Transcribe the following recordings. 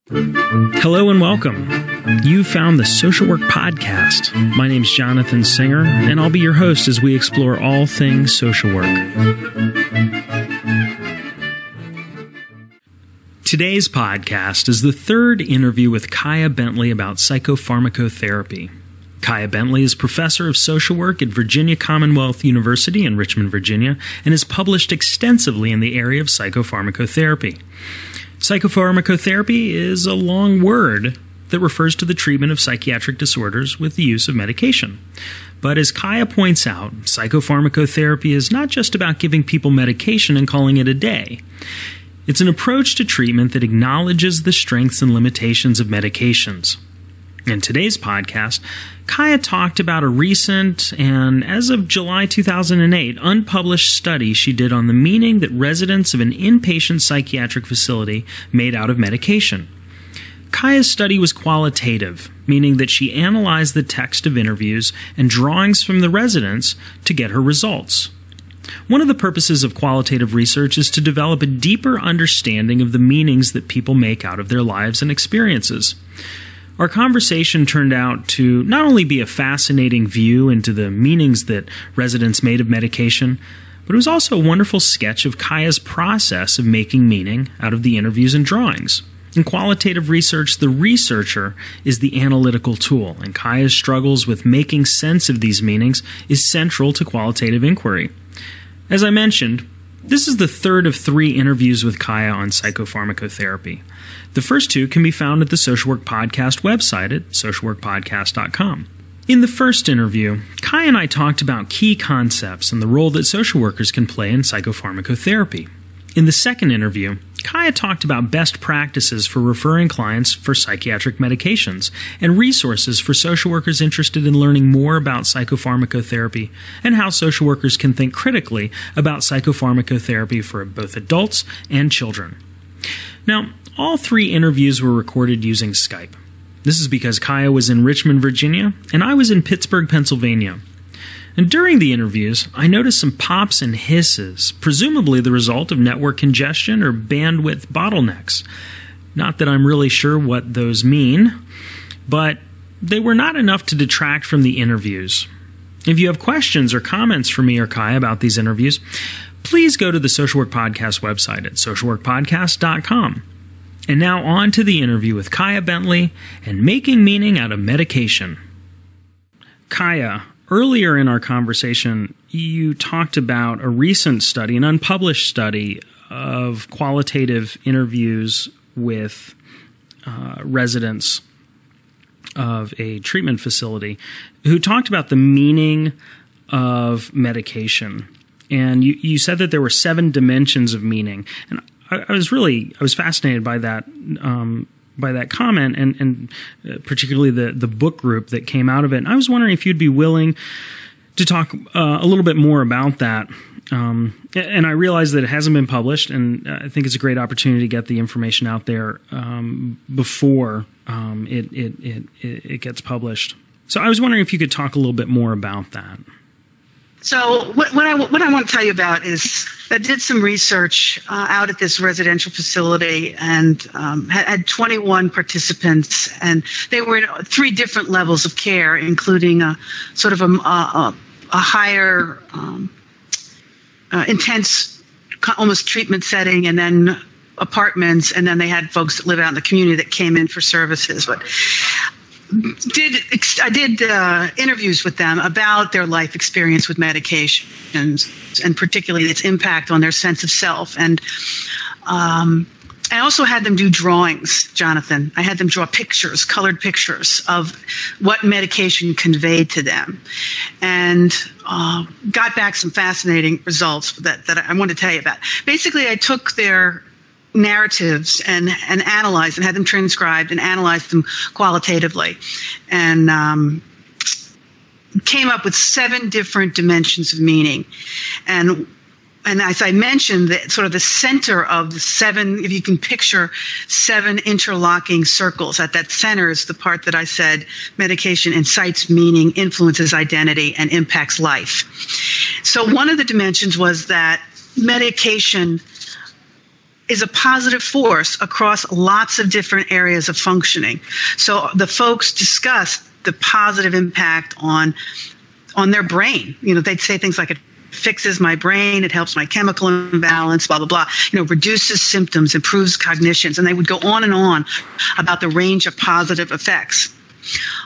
Hello and welcome. You found the Social Work Podcast. My name's Jonathan Singer, and I'll be your host as we explore all things social work. Today's podcast is the third interview with Kaya Bentley about psychopharmacotherapy. Kaya Bentley is professor of social work at Virginia Commonwealth University in Richmond, Virginia, and has published extensively in the area of psychopharmacotherapy. Psychopharmacotherapy is a long word that refers to the treatment of psychiatric disorders with the use of medication. But as Kaya points out, psychopharmacotherapy is not just about giving people medication and calling it a day. It's an approach to treatment that acknowledges the strengths and limitations of medications. In today's podcast, Kaya talked about a recent and, as of July 2008, unpublished study she did on the meaning that residents of an inpatient psychiatric facility made out of medication. Kaya's study was qualitative, meaning that she analyzed the text of interviews and drawings from the residents to get her results. One of the purposes of qualitative research is to develop a deeper understanding of the meanings that people make out of their lives and experiences. Our conversation turned out to not only be a fascinating view into the meanings that residents made of medication, but it was also a wonderful sketch of Kaya's process of making meaning out of the interviews and drawings. In qualitative research, the researcher is the analytical tool, and Kaya's struggles with making sense of these meanings is central to qualitative inquiry. As I mentioned, this is the third of 3 interviews with Kaya on psychopharmacotherapy. The first 2 can be found at the Social Work Podcast website at socialworkpodcast.com. In the first interview, Kaya and I talked about key concepts and the role that social workers can play in psychopharmacotherapy. In the second interview, Kaya talked about best practices for referring clients for psychiatric medications and resources for social workers interested in learning more about psychopharmacotherapy and how social workers can think critically about psychopharmacotherapy for both adults and children. Now, all 3 interviews were recorded using Skype. This is because Kaya was in Richmond, Virginia, and I was in Pittsburgh, Pennsylvania. And during the interviews, I noticed some pops and hisses, presumably the result of network congestion or bandwidth bottlenecks. Not that I'm really sure what those mean, but they were not enough to detract from the interviews. If you have questions or comments for me or Kaya about these interviews, please go to the Social Work Podcast website at socialworkpodcast.com. And now on to the interview with Kaya Bentley and making meaning out of medication. Kaya, earlier in our conversation, you talked about a recent study, an unpublished study of qualitative interviews with residents of a treatment facility who talked about the meaning of medication. And you said that there were 7 dimensions of meaning. And I was fascinated by that comment and particularly the book group that came out of it. And I was wondering if you'd be willing to talk a little bit more about that. And I realize that it hasn't been published, and I think it's a great opportunity to get the information out there before it gets published. So I was wondering if you could talk a little bit more about that. So what I want to tell you about is I did some research out at this residential facility and had 21 participants, and they were in 3 different levels of care, including a sort of a higher intense almost treatment setting, and then apartments, and then they had folks that live out in the community that came in for services. But I did interviews with them about their life experience with medications, and particularly its impact on their sense of self. And I also had them do drawings, Jonathan. I had them draw pictures, colored pictures of what medication conveyed to them, and got back some fascinating results that I want to tell you about. Basically, I took their narratives and analyzed and had them transcribed and analyzed them qualitatively, and came up with 7 different dimensions of meaning. And as I mentioned, sort of the center of the 7, if you can picture 7 interlocking circles, at that center is the part that I said medication incites meaning, influences identity, and impacts life. So one of the dimensions was that medication is a positive force across lots of different areas of functioning. So the folks discussed the positive impact on their brain. They'd say things like, it fixes my brain, it helps my chemical imbalance, blah, blah, blah, reduces symptoms, improves cognitions, and they would go on about the range of positive effects.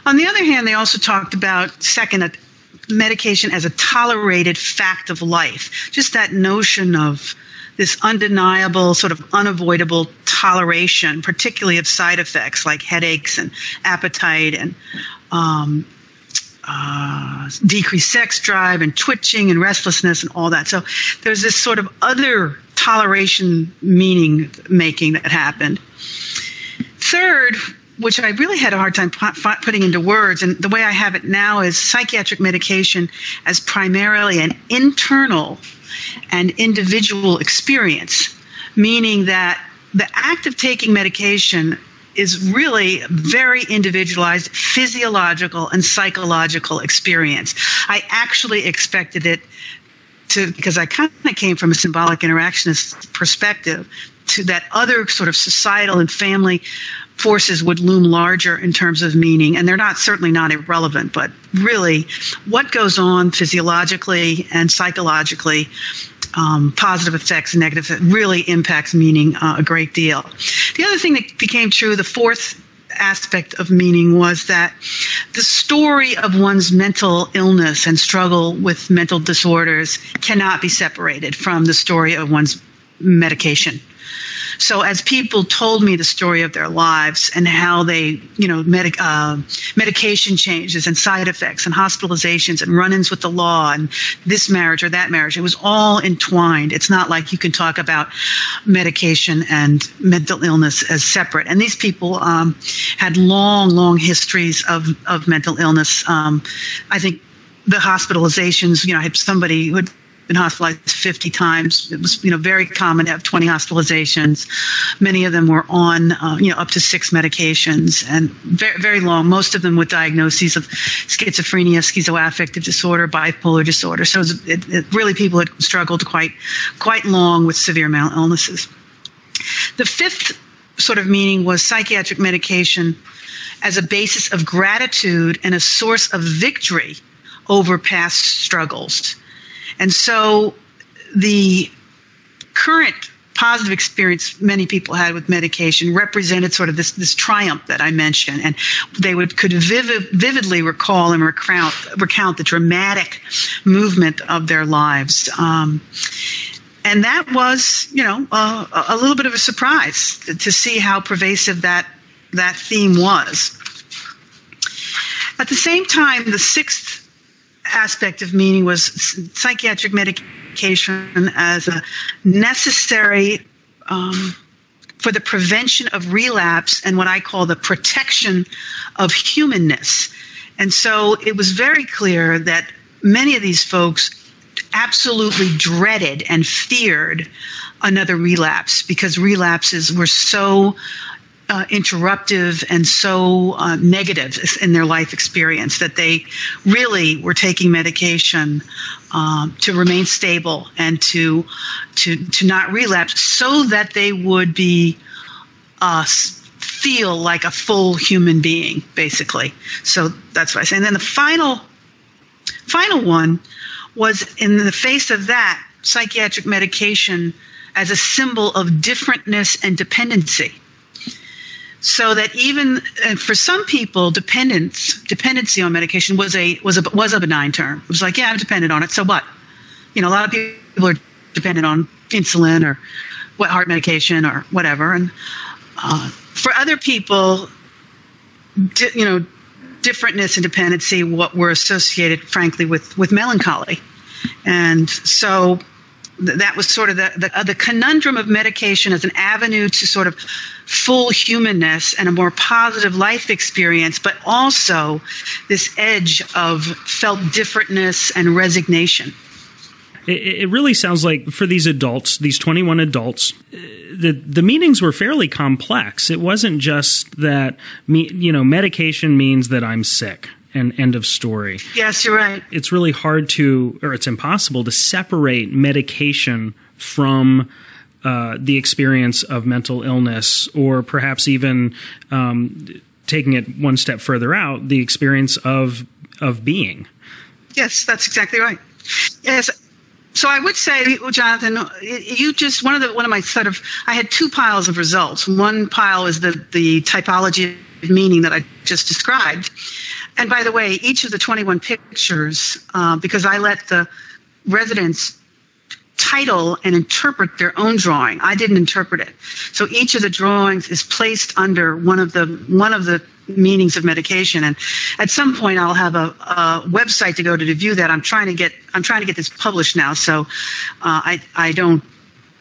On the other hand, they also talked about, second, medication as a tolerated fact of life, just that notion of this undeniable, sort of unavoidable toleration, particularly of side effects like headaches and appetite and decreased sex drive and twitching and restlessness and all that. So there's this sort of other toleration meaning making that happened. Third, which I really had a hard time putting into words, and the way I have it now is psychiatric medication as primarily an internal and individual experience, meaning that the act of taking medication is really very individualized physiological and psychological experience. I actually expected it to, because I kind of came from a symbolic interactionist perspective, to that other sort of societal and family forces would loom larger in terms of meaning, and they're certainly not irrelevant, but really what goes on physiologically and psychologically, positive effects and negative effects, really impacts meaning a great deal. The other thing that became true, the fourth aspect of meaning, was that the story of one's mental illness and struggle with mental disorders cannot be separated from the story of one's medication. So as people told me the story of their lives and how they, medication changes and side effects and hospitalizations and run-ins with the law and this marriage or that marriage, it was all entwined. It's not like you can talk about medication and mental illness as separate. And these people had long histories of mental illness. I think the hospitalizations, I had somebody who had been hospitalized 50 times. It was, very common to have 20 hospitalizations. Many of them were on, up to 6 medications, and very, very long. Most of them with diagnoses of schizophrenia, schizoaffective disorder, bipolar disorder. So it really, people had struggled quite long with severe mental illnesses. The fifth sort of meaning was psychiatric medication as a basis of gratitude and a source of victory over past struggles. And so the current positive experience many people had with medication represented sort of this triumph that I mentioned, and they could vividly recall and recount the dramatic movement of their lives. And that was, a little bit of a surprise to see how pervasive that theme was. At the same time, the sixth aspect of meaning was psychiatric medication as a necessary for the prevention of relapse and what I call the protection of humanness. And so it was very clear that many of these folks absolutely dreaded and feared another relapse, because relapses were so interruptive and so negative in their life experience that they really were taking medication to remain stable and to not relapse, so that they would be feel like a full human being, basically. So that's what I say. And then the final one was, in the face of that, psychiatric medication as a symbol of differentness and dependency. So that even for some people, dependency on medication was a benign term. It was like, yeah, I'm dependent on it, so what? A lot of people are dependent on insulin or heart medication or whatever. And for other people, differentness and dependency were associated, frankly, with melancholy. And so that was sort of the conundrum of medication as an avenue to sort of full humanness and a more positive life experience, but also this edge of felt differentness and resignation. It really sounds like for these adults, these 21 adults, the meanings were fairly complex. It wasn't just that, medication means that I'm sick. And end of story. Yes, you're right. It's really hard or it's impossible to separate medication from the experience of mental illness, or perhaps even taking it one step further out, the experience of being. Yes, that's exactly right. Yes. So I would say, Jonathan, you just one of my I had two piles of results. One pile is the typology of meaning that I just described. And by the way, each of the 21 pictures, because I let the residents title and interpret their own drawing. I didn't interpret it. So each of the drawings is placed under one of the meanings of medication. And at some point I'll have a website to go to view that. I'm trying to get this published now. So I don't,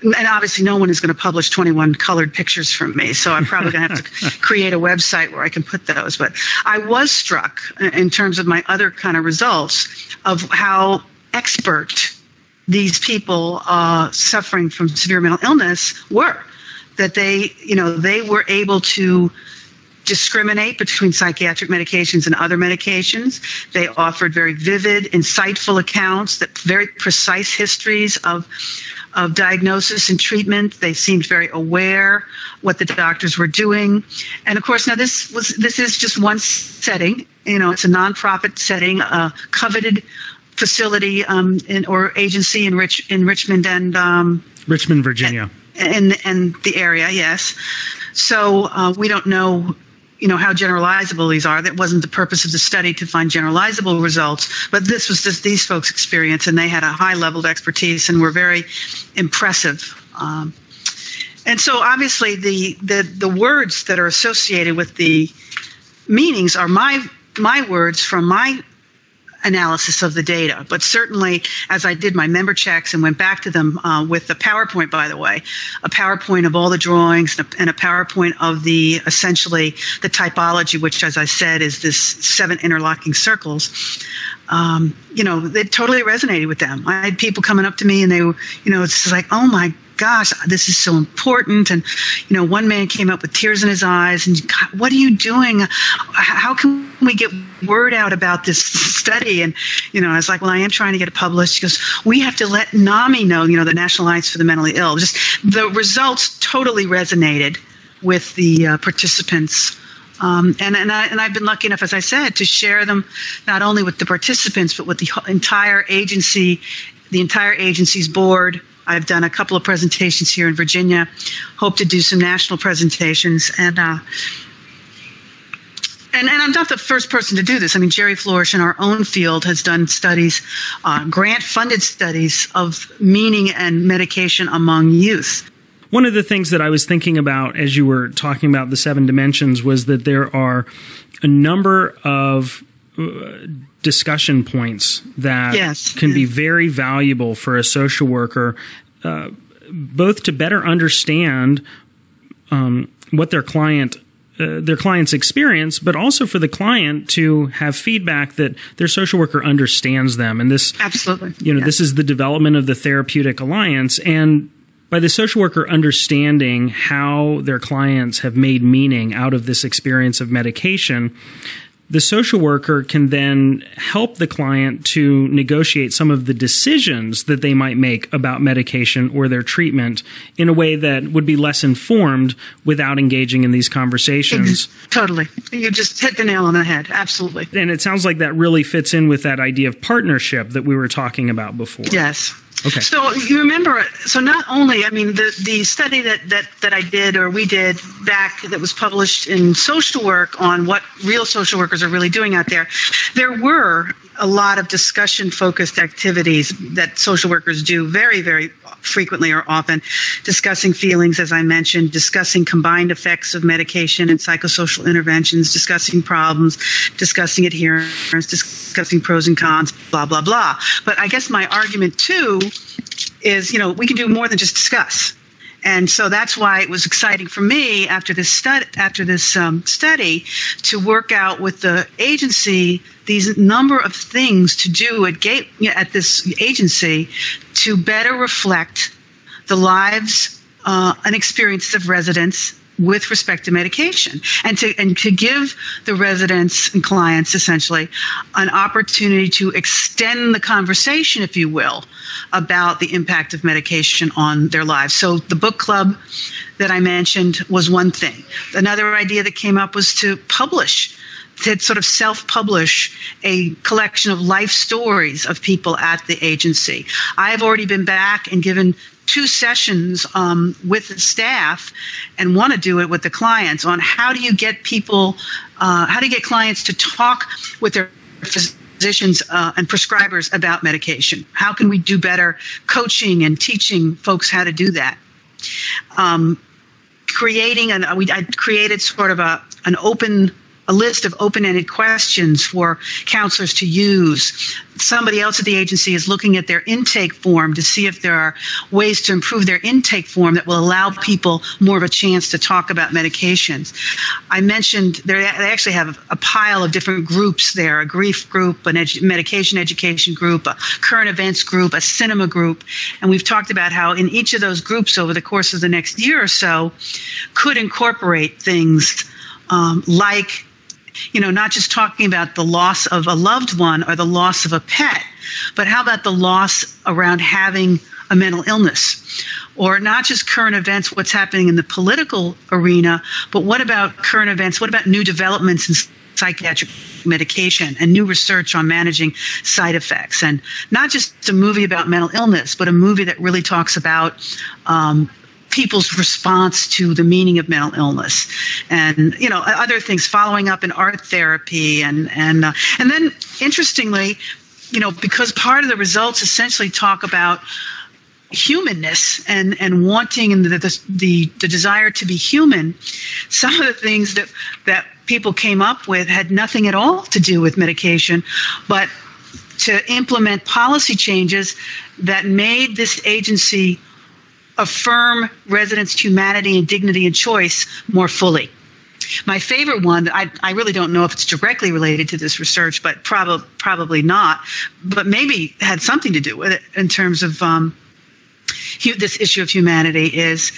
and obviously no one is going to publish 21 colored pictures from me. So I'm probably going to have to create a website where I can put those. But I was struck in terms of my other kind of results of how expert these people suffering from severe mental illness were, that they were able to discriminate between psychiatric medications and other medications. They offered very vivid, insightful accounts, that very precise histories of diagnosis and treatment. They seemed very aware what the doctors were doing. And of course, now this is just one setting. It's a nonprofit setting, a coveted facility or agency in Richmond and Richmond, Virginia, and the area. Yes. So we don't know, how generalizable these are. That wasn't the purpose of the study, to find generalizable results. But this was just these folks' experience, and they had a high level of expertise and were very impressive. And so obviously the words that are associated with the meanings are my words from my analysis of the data. But certainly, as I did my member checks and went back to them with the PowerPoint, by the way, a PowerPoint of all the drawings and a PowerPoint of essentially the typology, which, as I said, is this 7 interlocking circles. They totally resonated with them. I had people coming up to me and they were, it's like, oh my gosh, this is so important. And, one man came up with tears in his eyes and, God, what are you doing? How can we get word out about this study? And, I was like, well, I am trying to get it published. He goes, we have to let NAMI know, the National Alliance for the Mentally Ill. Just the results totally resonated with the participants. And I've been lucky enough, as I said, to share them not only with the participants, but with the entire agency, the entire agency's board. I've done a couple of presentations here in Virginia, hope to do some national presentations. And I'm not the first person to do this. I mean, Jerry Flourish in our own field has done studies, grant-funded studies of meaning and medication among youth. One of the things that I was thinking about as you were talking about the 7 dimensions was that there are a number of discussion points that can be very valuable for a social worker, both to better understand what their client's experience, but also for the client to have feedback that their social worker understands them. And this, absolutely, this is the development of the therapeutic alliance. And by the social worker understanding how their clients have made meaning out of this experience of medication, the social worker can then help the client to negotiate some of the decisions that they might make about medication or their treatment in a way that would be less informed without engaging in these conversations. Totally. You just hit the nail on the head. Absolutely. And it sounds like that really fits in with that idea of partnership that we were talking about before. Yes. Okay. So you remember, so not only, I mean, the study that I did or we did back that was published in Social Work on what real social workers are really doing out there, there were a lot of discussion-focused activities that social workers do very, very frequently or often, discussing feelings, as I mentioned, discussing combined effects of medication and psychosocial interventions, discussing problems, discussing adherence, discussing pros and cons, blah, blah, blah. But I guess my argument, too, is, we can do more than just discuss. And so that's why it was exciting for me after this study to work out with the agency these number of things to do at this agency to better reflect the lives and experiences of residents with respect to medication, and to give the residents and clients essentially an opportunity to extend the conversation, if you will, about the impact of medication on their lives. So the book club that I mentioned was one thing. Another idea that came up was to sort of self-publish a collection of life stories of people at the agency. I have already been back and given 2 sessions with the staff, and want to do it with the clients, on how do you get clients to talk with their physicians and prescribers about medication? How can we do better coaching and teaching folks how to do that? I created sort of a list of open-ended questions for counselors to use. Somebody else at the agency is looking at their intake form to see if there are ways to improve their intake form that will allow people more of a chance to talk about medications. I mentioned they actually have a pile of different groups there, a grief group, a medication education group, a current events group, a cinema group, and we've talked about how in each of those groups over the course of the next year or so could incorporate things like, not just talking about the loss of a loved one or the loss of a pet, but how about the loss around having a mental illness? Or not just current events, what's happening in the political arena, but what about current events? What about new developments in psychiatric medication and new research on managing side effects? And not just a movie about mental illness, but a movie that really talks about people's response to the meaning of mental illness, and other things, following up in art therapy, and then interestingly, because part of the results essentially talk about humanness and wanting and the desire to be human. Some of the things that people came up with had nothing at all to do with medication, but to implement policy changes that made this agency affirm residents' humanity and dignity and choice more fully. My favorite one, I really don't know if it's directly related to this research, but probably not, but maybe had something to do with it in terms of this issue of humanity, is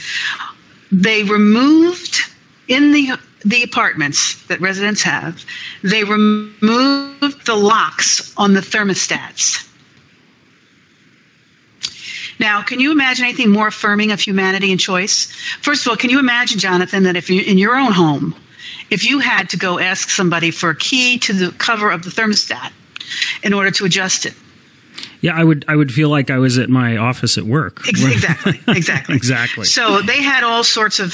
they removed in the apartments that residents have, they removed the locks on the thermostats. Now, can you imagine anything more affirming of humanity and choice? First of all, can you imagine, Jonathan, that if you in your own home, if you had to go ask somebody for a key to the cover of the thermostat in order to adjust it? Yeah, I would feel like I was at my office at work. Exactly. Exactly. So they had all sorts of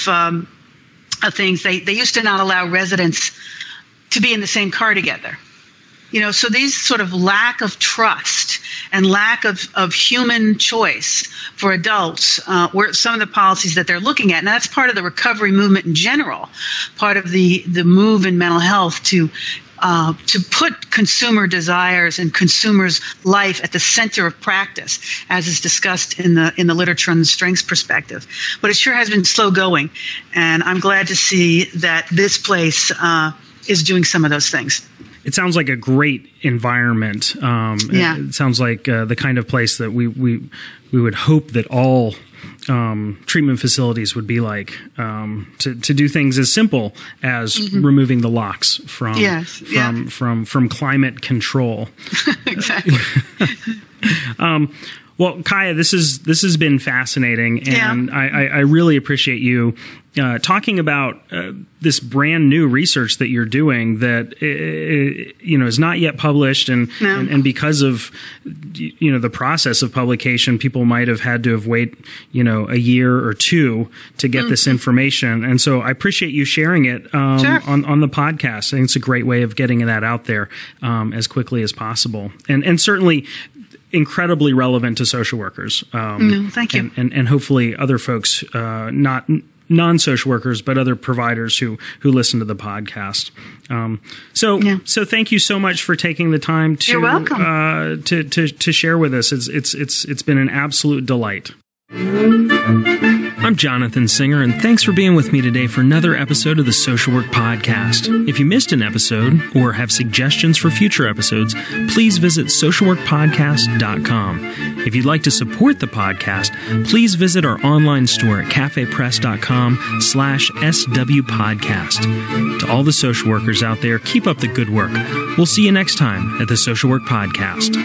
things. They used to not allow residents to be in the same car together. So these sort of lack of trust and lack of human choice for adults were some of the policies that they're looking at. And that's part of the recovery movement in general, part of the move in mental health to put consumer desires and consumers' life at the center of practice, as is discussed in the literature on the strengths perspective. But it sure has been slow going, and I'm glad to see that this place is doing some of those things. It sounds like a great environment. It sounds like the kind of place that we would hope that all treatment facilities would be like, to do things as simple as removing the locks from climate control. Exactly. Well, Kaya, this has been fascinating, and I really appreciate you talking about this brand new research that you're doing that is not yet published, and because of the process of publication, people might have had to have wait a year or two to get this information, and so I appreciate you sharing it on the podcast. I think it's a great way of getting that out there as quickly as possible, and certainly incredibly relevant to social workers. Thank you. And hopefully other folks, not non-social workers, but other providers who listen to the podcast. So thank you so much for taking the time to, You're welcome. To share with us. It's been an absolute delight. I'm Jonathan Singer, and thanks for being with me today for another episode of the Social Work Podcast. If you missed an episode or have suggestions for future episodes, please visit socialworkpodcast.com. If you'd like to support the podcast, please visit our online store at cafepress.com/swpodcast. To all the social workers out there, keep up the good work. We'll see you next time at the Social Work Podcast.